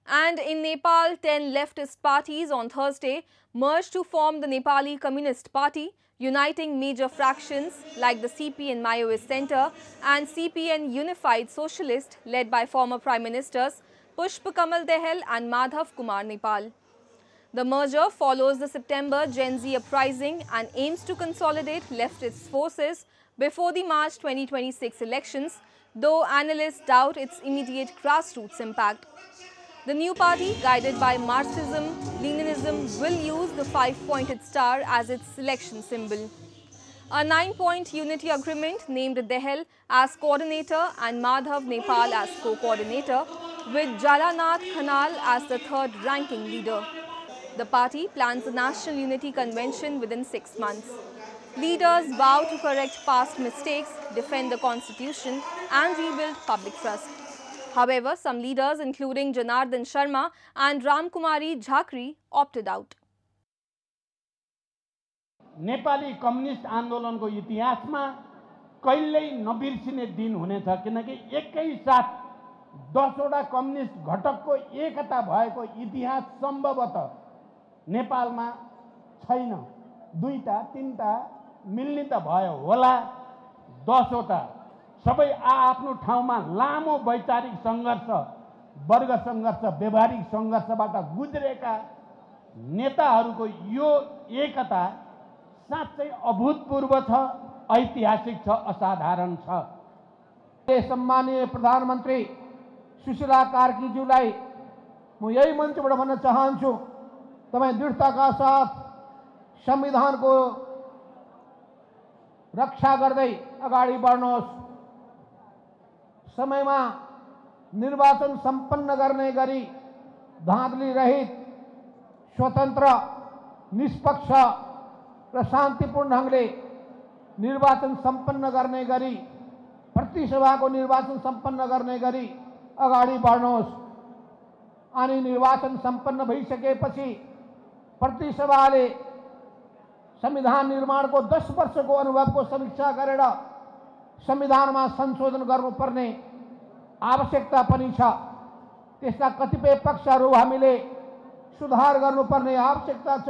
And in Nepal, 10 leftist parties on Thursday merged to form the Nepali Communist Party, uniting major fractions like the CPN Maoist Centre and CPN Unified Socialist, led by former Prime Ministers Pushp Kamal Dahal and Madhav Kumar Nepal. The merger follows the September Gen Z uprising and aims to consolidate leftist forces before the March 2026 elections, though analysts doubt its immediate grassroots impact. The new party, guided by Marxism-Leninism, will use the 5-pointed star as its selection symbol. A 9-point unity agreement named Dahal as coordinator and Madhav Nepal as co-coordinator, with Jalanath Khanal as the third-ranking leader. The party plans a national unity convention within 6 months. Leaders vow to correct past mistakes, defend the constitution and rebuild public trust. However, some leaders including Janardhan Sharma and Ramkumari Jhakri opted out. Nepali communist आन्दोलनको इतिहासमा कहिल्यै नबिर्सिने दिन हुनेछ किनकि एकैसाथ 10 वटा communist घटकको एकता भएको इतिहास सम्भवतः नेपालमा छैन। 2टा 3टा मिल्ने त भयो होला, 10 वटा सबै आफ्नो ठाउँमा लामो वैचारिक सङ्घर्ष, वर्ग सङ्घर्ष, व्यवहारिक सङ्घर्षबाट गुज्रेका नेताहरूको यो एकता साँच्चै अभूतपूर्व छ, ऐतिहासिक छ, असाधारण छ। सम्माननीय प्रधानमन्त्री सुशीला कार्कीज्यूलाई म यही मञ्चबाट भन्न चाहन्छु, तपाईँ दृढताका साथ संविधानको रक्षा गर्दै अगाडि बढ्नुहोस्। समयमा निर्वाचन सम्पन्न गर्ने गरी धाँधली रहित, स्वतन्त्र, निष्पक्ष र शान्तिपूर्ण ढङ्गले निर्वाचन सम्पन्न गर्ने गरी, प्रतिसभाको निर्वाचन सम्पन्न गर्ने गरी अगाडि बढ्नुहोस्। अनि निर्वाचन सम्पन्न भइसकेपछि प्रतिसभाले संविधान निर्माणको 10 वर्षको अनुभवको समीक्षा गरेर संविधानमा संशोधन गर्नुपर्ने आवश्यकता पनि छ। त्यसका कतिपय पक्षहरू हामीले सुधार गर्नुपर्ने आवश्यकता छ।